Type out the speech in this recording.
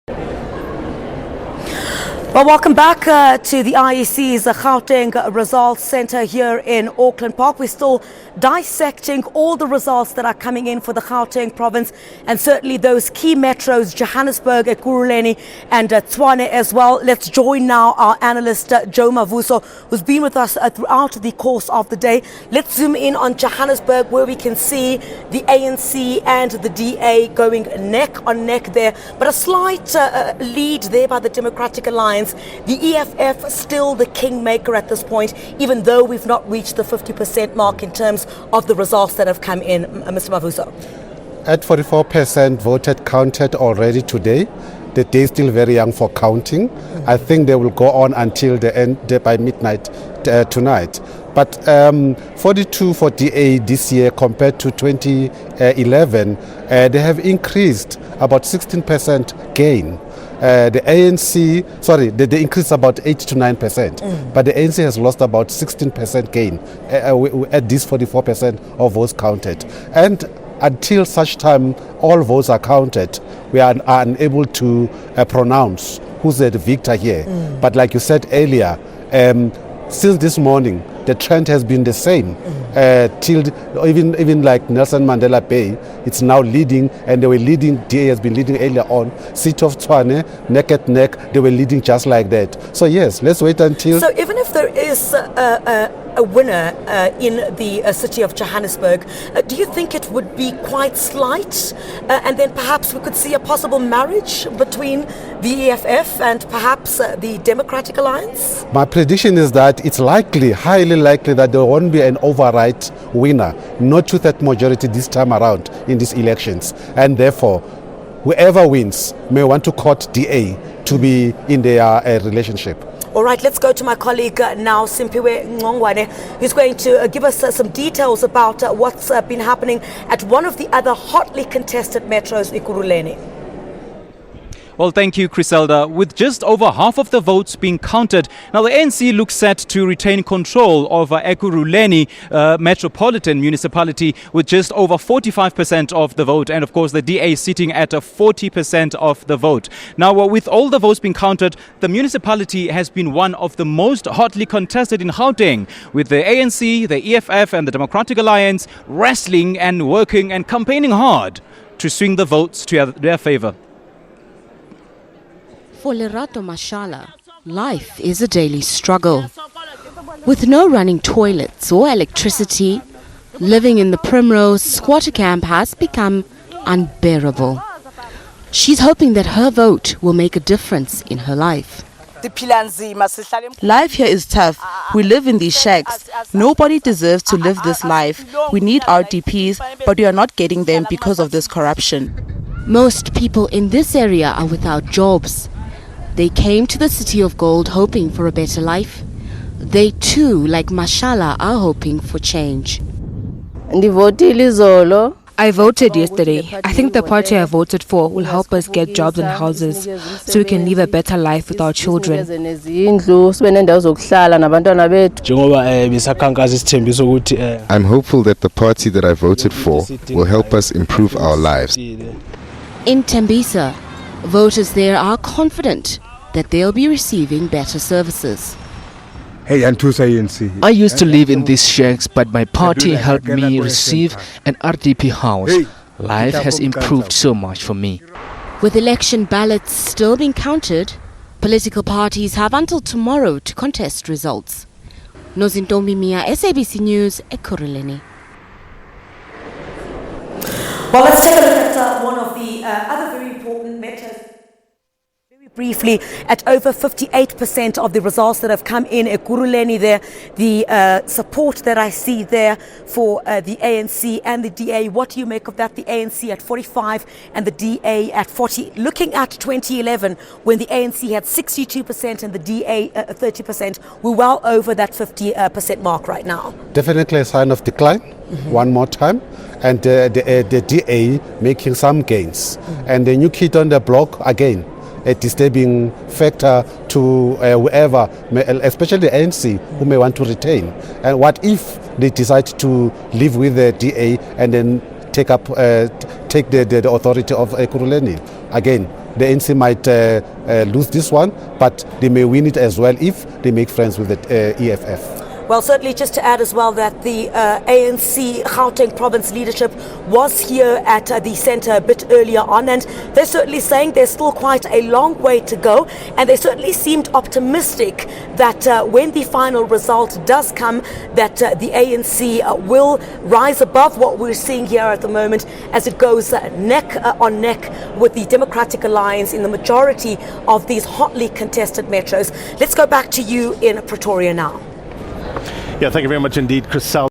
Well, welcome back to the IEC's Gauteng Results Centre here in Auckland Park. We're still dissecting all the results that are coming in for the Gauteng province, and certainly those key metros, Johannesburg, Ekurhuleni and Tshwane as well. Let's join now our analyst Joe Mavuso, who's been with us throughout the course of the day. Let's zoom in on Johannesburg, where we can see the ANC and the DA going neck on neck there, but a slight lead there by the Democratic Alliance. The EFF still the kingmaker at this point, even though we've not reached the 50% mark in terms of the results that have come in. Mr. Mavuso. At 44% voted counted already today. The day is still very young for counting. I think they will go on until the end by midnight tonight. But 42 for DA this year compared to 2011, they have increased about 16% gain. The ANC, they increased about 8 to 9%, but the ANC has lost about 16% gain at this 44% of votes counted. And until such time all votes are counted, we are unable to pronounce who's the victor here. But like you said earlier, since this morning, the trend has been the same. Till even like Nelson Mandela Bay, it's now leading, and they were leading. DA has been leading earlier on. City of Tshwane, neck at neck, they were leading just like that. So yes, let's wait until. So even if there is a winner in the city of Johannesburg, do you think it would be quite slight, and then perhaps we could see a possible marriage between the EFF and perhaps the Democratic Alliance? My prediction is that it's likely, highly likely, that there won't be an override winner, not with that majority this time around in these elections, and therefore whoever wins may want to court DA to be in their relationship. All right, let's go to my colleague now, Simpiwe Ngongwane, who's going to give us some details about what's been happening at one of the other hotly contested metros, Ekurhuleni. Well, thank you, Criselda. With just over half of the votes being counted, now the ANC looks set to retain control over Ekurhuleni metropolitan municipality with just over 45% of the vote, and of course the DA sitting at 40% of the vote. Now, with all the votes being counted, the municipality has been one of the most hotly contested in Gauteng, with the ANC, the EFF and the Democratic Alliance wrestling and working and campaigning hard to swing the votes to their favour. For Lerato Mashala, life is a daily struggle. With no running toilets or electricity, living in the Primrose squatter camp has become unbearable. She's hoping that her vote will make a difference in her life. Life here is tough. We live in these shacks. Nobody deserves to live this life. We need RDPs, but we are not getting them because of this corruption. Most people in this area are without jobs. They came to the City of Gold hoping for a better life. They too, like Mashala, are hoping for change. I voted yesterday. I think the party I voted for will help us get jobs and houses so we can live a better life with our children. I'm hopeful that the party that I voted for will help us improve our lives. In Tembisa, voters there are confident that they'll be receiving better services. I used to live in these shacks, but my party helped me receive an RDP house. Life has improved so much for me. With election ballots still being counted, political parties have until tomorrow to contest results. Nozintombi Mia, SABC News, Ekurhuleni. Well, let's take a look at one of the other very important metros. Briefly, at over 58% of the results that have come in Ekurhuleni there, the support that I see there for the ANC and the DA, what do you make of that? The ANC at 45 and the DA at 40. Looking at 2011, when the ANC had 62% and the DA 30%, we're well over that 50% mark right now. Definitely a sign of decline, one more time. And the DA making some gains. And the new kid on the block, again, a disturbing factor to whoever, especially the ANC, who may want to retain. And what if they decide to live with the DA and then take the authority of Ekurhuleni? Again, the ANC might lose this one, but they may win it as well if they make friends with the EFF. Well, certainly just to add as well that the ANC Gauteng province leadership was here at the centre a bit earlier on, and they're certainly saying there's still quite a long way to go, and they certainly seemed optimistic that when the final result does come, that the ANC will rise above what we're seeing here at the moment as it goes neck on neck with the Democratic Alliance in the majority of these hotly contested metros. Let's go back to you in Pretoria now. Yeah, thank you very much indeed, Chris.